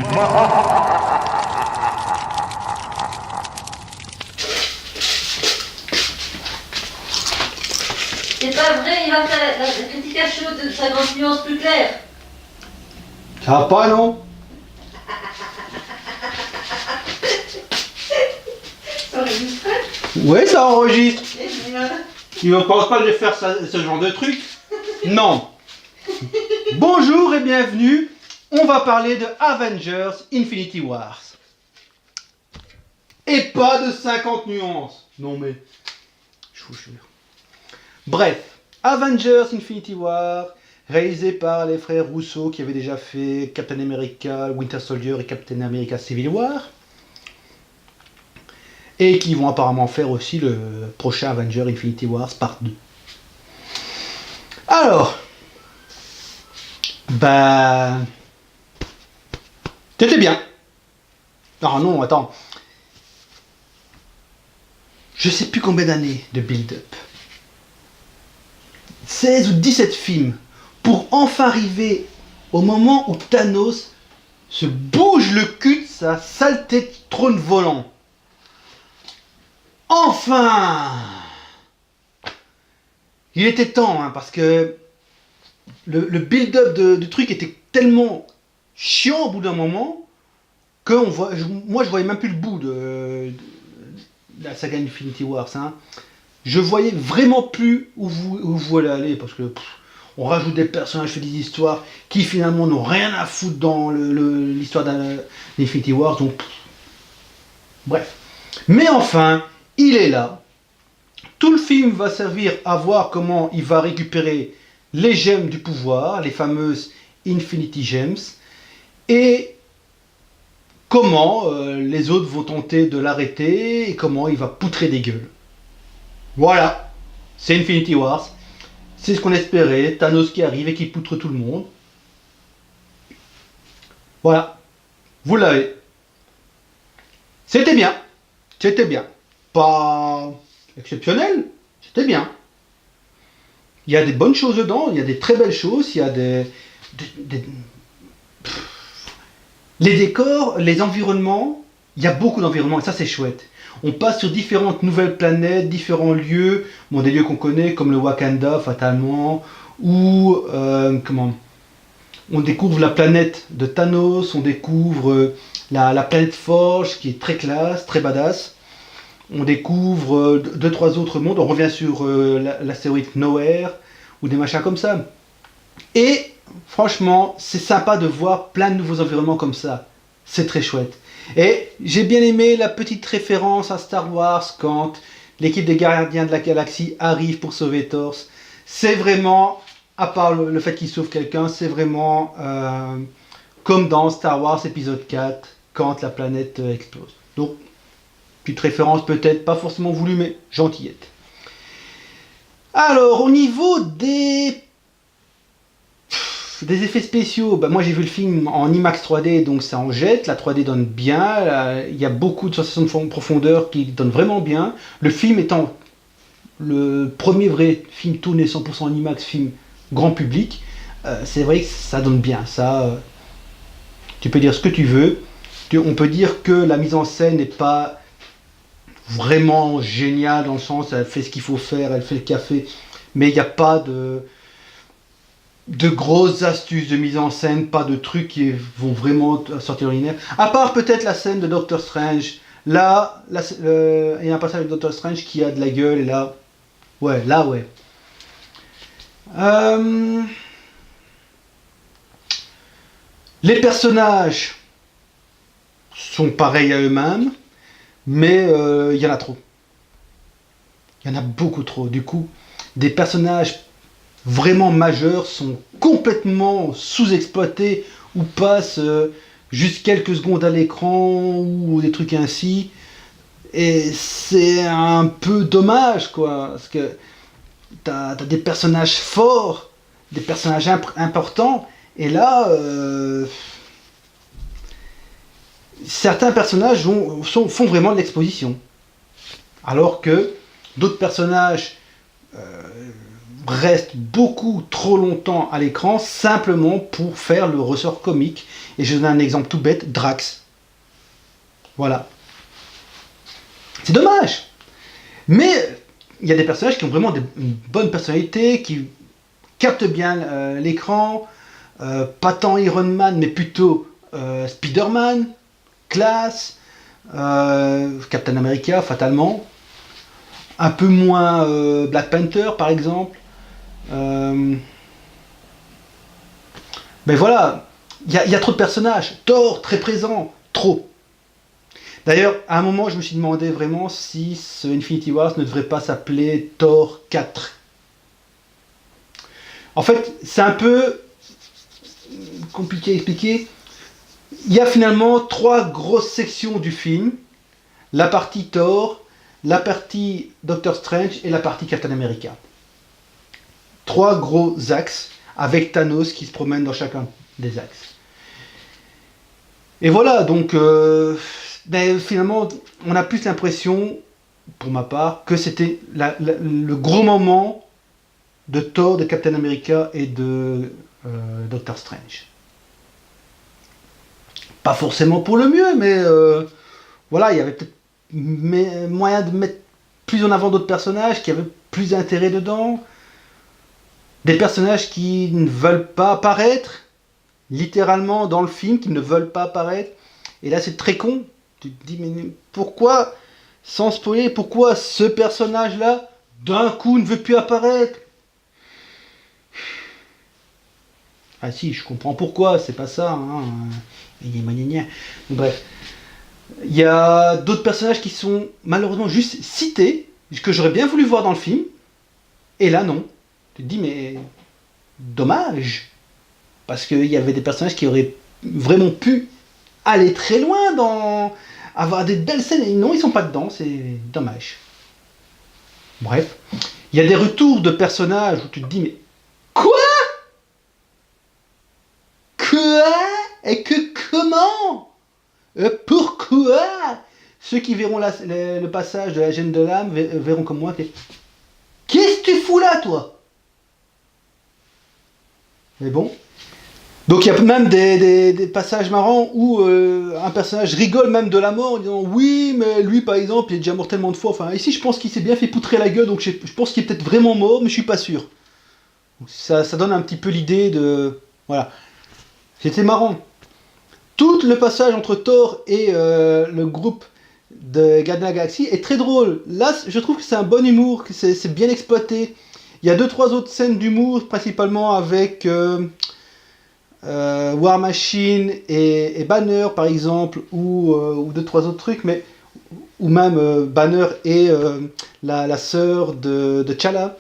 C'est pas vrai, il va faire la critique à chaud de 50 nuances plus claires. Ça va pas, non? Ça enregistre. Ouais, ça enregistre. Eh bien. Tu ne penses pas que je vais faire ce genre de truc? Non. Bonjour et bienvenue. On va parler de Avengers Infinity Wars. Et pas de 50 nuances. Non mais, je vous jure. Bref, Avengers Infinity War, réalisé par les frères Russo qui avaient déjà fait Captain America, Winter Soldier et Captain America Civil War. Et qui vont apparemment faire aussi le prochain Avengers Infinity Wars Part 2. Alors, c'était bien. Ah non, attends. Je sais plus combien d'années de build-up. 16 ou 17 films pour enfin arriver au moment où Thanos se bouge le cul de sa saleté de trône volant. Enfin! Il était temps, hein, parce que le build-up du truc était tellement chiant au bout d'un moment que moi je voyais même plus le bout de la saga Infinity Wars. Hein. Je voyais vraiment plus où vous voulez aller, parce que on rajoute des personnages, fait des histoires qui finalement n'ont rien à foutre dans l'histoire d'Infinity Wars. Donc, bref. Mais enfin, il est là. Tout le film va servir à voir comment il va récupérer les gemmes du pouvoir, les fameuses Infinity Gems, et comment les autres vont tenter de l'arrêter et comment il va poutrer des gueules. Voilà, c'est Infinity Wars. C'est ce qu'on espérait, Thanos qui arrive et qui poutre tout le monde. Voilà, vous l'avez. C'était bien. C'était bien. Pas exceptionnel, c'était bien. Il y a des bonnes choses dedans, il y a des très belles choses, il y a les décors, les environnements, il y a beaucoup d'environnements et ça c'est chouette. On passe sur différentes nouvelles planètes, différents lieux, bon, des lieux qu'on connaît comme le Wakanda fatalement, ou on découvre la planète de Thanos, on découvre la planète Forge qui est très classe, très badass. On découvre 2-3 autres mondes, on revient sur l'astéroïde Nowhere, ou des machins comme ça. Et franchement, c'est sympa de voir plein de nouveaux environnements comme ça. C'est très chouette. Et j'ai bien aimé la petite référence à Star Wars quand l'équipe des Gardiens de la Galaxie arrive pour sauver Thor. C'est vraiment, à part le fait qu'il sauve quelqu'un, c'est vraiment comme dans Star Wars épisode 4, quand la planète explose. Donc, petite référence peut-être, pas forcément voulue, mais gentillette. Alors, au niveau des effets spéciaux, moi j'ai vu le film en IMAX 3D, donc ça en jette, la 3D donne bien, il y a beaucoup de sensations de profondeur qui donnent vraiment bien. Le film étant le premier vrai film tourné 100% en IMAX, film grand public, c'est vrai que ça donne bien, ça, tu peux dire ce que tu veux, on peut dire que la mise en scène n'est pas vraiment géniale dans le sens, elle fait ce qu'il faut faire, elle fait le café, mais il n'y a pas de grosses astuces de mise en scène, pas de trucs qui vont vraiment sortir de l'ordinaire. À part peut-être la scène de Doctor Strange. Là, il y a un passage de Doctor Strange qui a de la gueule et là, ouais. Les personnages sont pareils à eux-mêmes, mais il y en a trop. Il y en a beaucoup trop. Du coup, des personnages vraiment majeurs sont complètement sous-exploités ou passent juste quelques secondes à l'écran ou des trucs ainsi. Et c'est un peu dommage, quoi, parce que t'as des personnages forts, des personnages importants, et là, certains personnages font vraiment de l'exposition. Alors que d'autres personnages reste beaucoup trop longtemps à l'écran simplement pour faire le ressort comique. Et je donne un exemple tout bête, Drax. Voilà. C'est dommage. Mais il y a des personnages qui ont vraiment une bonne personnalité, qui captent bien l'écran. Pas tant Iron Man, mais plutôt Spider-Man, Glass, Captain America, fatalement. Un peu moins Black Panther, par exemple. Mais voilà, il y a trop de personnages. Thor, très présent, trop. D'ailleurs, à un moment, je me suis demandé vraiment si ce Infinity Wars ne devrait pas s'appeler Thor 4. En fait, c'est un peu compliqué à expliquer. Il y a finalement 3 grosses sections du film. La partie Thor, la partie Doctor Strange et la partie Captain America. 3 gros axes avec Thanos qui se promène dans chacun des axes. Et voilà, donc finalement, on a plus l'impression, pour ma part, que c'était le gros moment de Thor, de Captain America et de Doctor Strange. Pas forcément pour le mieux, mais voilà, il y avait peut-être moyen de mettre plus en avant d'autres personnages qui avaient plus d'intérêt dedans. Des personnages qui ne veulent pas apparaître, littéralement dans le film, qui ne veulent pas apparaître. Et là, c'est très con. Tu te dis, mais pourquoi, sans spoiler, pourquoi ce personnage-là, d'un coup, ne veut plus apparaître? Ah si, je comprends pourquoi, c'est pas ça. Hein. Bref. Il y a d'autres personnages qui sont malheureusement juste cités, que j'aurais bien voulu voir dans le film. Et là, non. Tu te dis, mais dommage. Parce qu'il y avait des personnages qui auraient vraiment pu aller très loin, avoir des belles scènes. Et non, ils sont pas dedans, c'est dommage. Bref. Il y a des retours de personnages où tu te dis, mais quoi? Quoi? Et comment? Pourquoi? Ceux qui verront le passage de la gêne de l'âme verront comme moi. Qu'est-ce que tu fous là, toi? Mais bon. Donc il y a même des passages marrants où un personnage rigole même de la mort en disant oui, mais lui par exemple il est déjà mort tellement de fois. Enfin ici je pense qu'il s'est bien fait poutrer la gueule, donc je pense qu'il est peut-être vraiment mort, mais je suis pas sûr. Donc, ça donne un petit peu l'idée de... Voilà. C'était marrant. Tout le passage entre Thor et le groupe de Gardiens de la Galaxie est très drôle. Là je trouve que c'est un bon humour, que c'est bien exploité. Il y a 2-3 autres scènes d'humour, principalement avec War Machine et Banner par exemple, ou 2-3 autres trucs, mais ou même Banner et la sœur de T'Challa.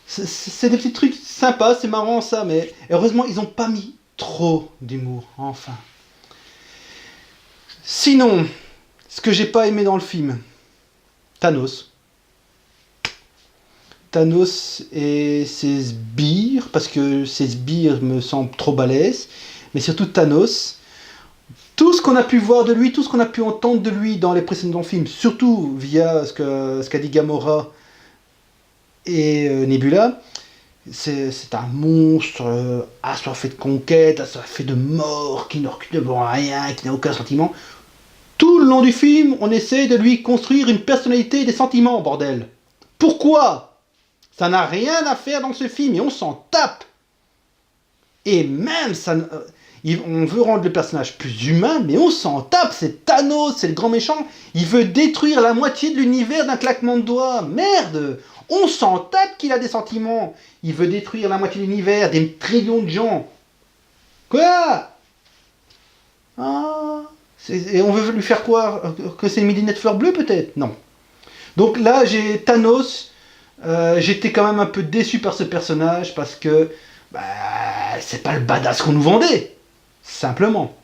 C'est des petits trucs sympas, c'est marrant ça, mais heureusement ils n'ont pas mis trop d'humour, enfin. Sinon, ce que j'ai pas aimé dans le film, Thanos. Thanos et ses sbires, parce que ses sbires me semblent trop balèzes, mais surtout Thanos. Tout ce qu'on a pu voir de lui, tout ce qu'on a pu entendre de lui dans les précédents films, surtout via ce qu'a dit Gamora et Nebula, c'est un monstre assoiffé de conquête, assoiffé de mort, qui ne recule devant rien, qui n'a aucun sentiment. Tout le long du film, on essaie de lui construire une personnalité et des sentiments, bordel. Pourquoi? Ça n'a rien à faire dans ce film et on s'en tape. Et même, on veut rendre le personnage plus humain, mais on s'en tape. C'est Thanos, c'est le grand méchant. Il veut détruire la moitié de l'univers d'un claquement de doigts. Merde! On s'en tape qu'il a des sentiments. Il veut détruire la moitié de l'univers, des trillions de gens. Quoi? Ah, et on veut lui faire quoi? Que c'est une midinette fleur bleue peut-être? Non. Donc là, j'ai Thanos. J'étais quand même un peu déçu par ce personnage parce que c'est pas le badass qu'on nous vendait, simplement.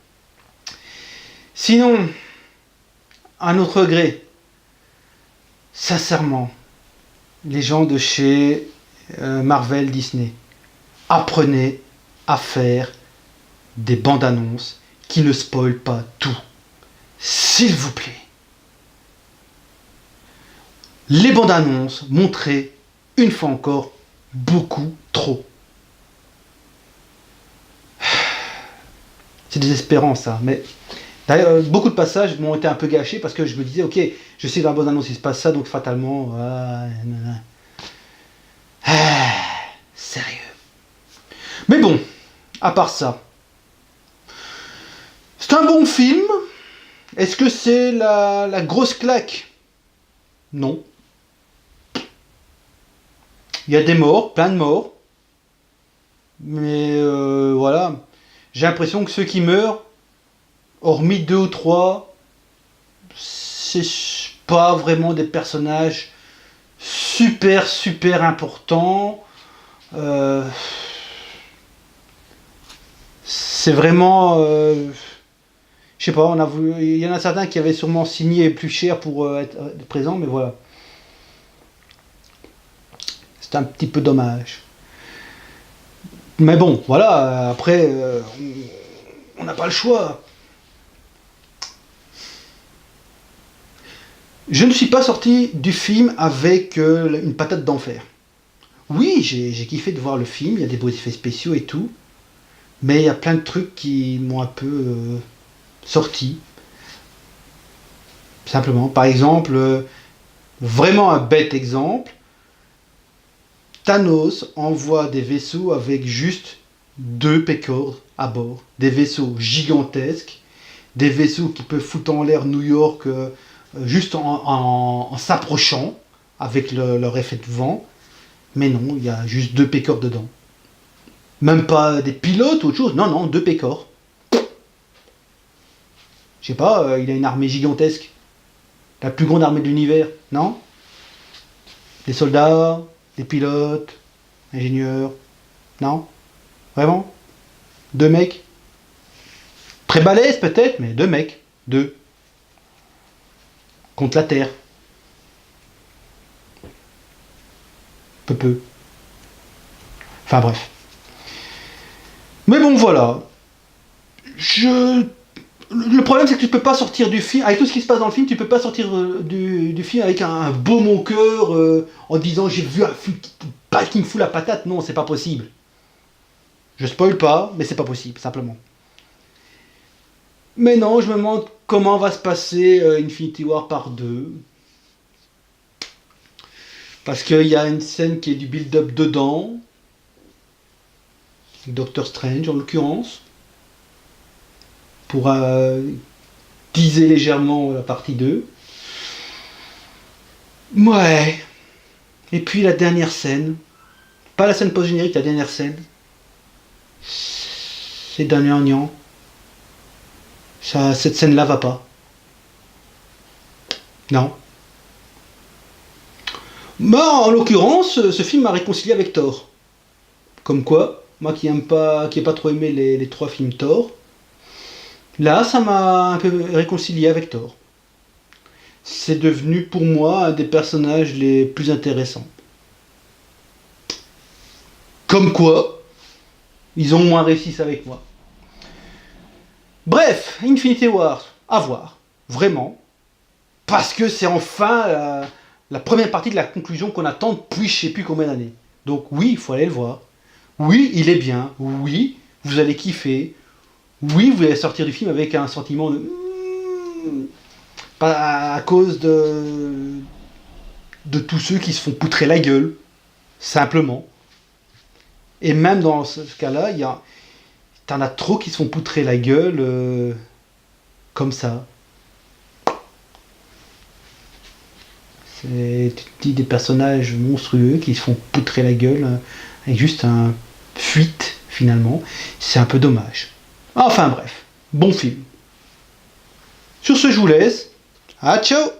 Sinon, un autre regret, sincèrement, les gens de chez Marvel Disney, apprenez à faire des bandes annonces qui ne spoilent pas tout, s'il vous plaît. Les bandes annonces montraient une fois encore beaucoup trop. C'est désespérant ça, mais d'ailleurs, beaucoup de passages m'ont été un peu gâchés parce que je me disais, ok, je sais dans la bande-annonce il se passe ça, donc fatalement, sérieux. Mais bon, à part ça, c'est un bon film. Est-ce que c'est la grosse claque? Non. Il y a des morts, plein de morts. Mais voilà, j'ai l'impression que ceux qui meurent, hormis 2 ou 3, c'est pas vraiment des personnages super importants. C'est vraiment... je sais pas, il y en a certains qui avaient sûrement signé plus cher pour être présents, mais voilà. C'est un petit peu dommage. Mais bon, voilà, après, on n'a pas le choix. Je ne suis pas sorti du film avec une patate d'enfer. Oui, j'ai kiffé de voir le film, il y a des beaux effets spéciaux et tout, mais il y a plein de trucs qui m'ont un peu sorti. Simplement, par exemple, vraiment un bête exemple, Thanos envoie des vaisseaux avec juste 2 pécores à bord. Des vaisseaux gigantesques, des vaisseaux qui peuvent foutre en l'air New York juste en s'approchant avec leur effet de vent. Mais non, il y a juste 2 pécores dedans. Même pas des pilotes ou autre chose, non, 2 pécores. Je sais pas, il a une armée gigantesque. La plus grande armée de l'univers, non? Des soldats, des pilotes, ingénieurs, non? Vraiment? 2 mecs? Très balèzes peut-être, mais 2 mecs. 2. Contre la Terre. Peu. Enfin bref. Mais bon voilà. Le problème c'est que tu peux pas sortir du film, avec tout ce qui se passe dans le film, tu peux pas sortir du film avec un beau mon cœur en disant j'ai vu un film qui me fout la patate. Non, c'est pas possible. Je spoil pas, mais c'est pas possible, simplement. Mais non, je me demande comment va se passer Infinity War par 2. Parce qu'il y a une scène qui est du build-up dedans. Doctor Strange en l'occurrence. Pour teaser légèrement la partie 2. Ouais. Et puis la dernière scène. Pas la scène post-générique, la dernière scène. C'est d'un gnangnan. Cette scène-là va pas. Non. Bah, en l'occurrence, ce film m'a réconcilié avec Thor. Comme quoi, moi qui n'ai pas trop aimé les 3 films Thor, là, ça m'a un peu réconcilié avec Thor. C'est devenu pour moi un des personnages les plus intéressants. Comme quoi, ils ont moins réussi ça avec moi. Bref, Infinity War, à voir. Vraiment. Parce que c'est enfin la première partie de la conclusion qu'on attend depuis je sais plus combien d'années. Donc oui, il faut aller le voir. Oui, il est bien. Oui, vous allez kiffer. Oui, vous allez sortir du film avec un sentiment de... Pas à cause de tous ceux qui se font poutrer la gueule. Simplement. Et même dans ce cas-là, t'en as trop qui se font poutrer la gueule comme ça. Tu te dis des personnages monstrueux qui se font poutrer la gueule avec juste un fuite finalement. C'est un peu dommage. Enfin bref, bon film. Sur ce, je vous laisse. Ah, ciao!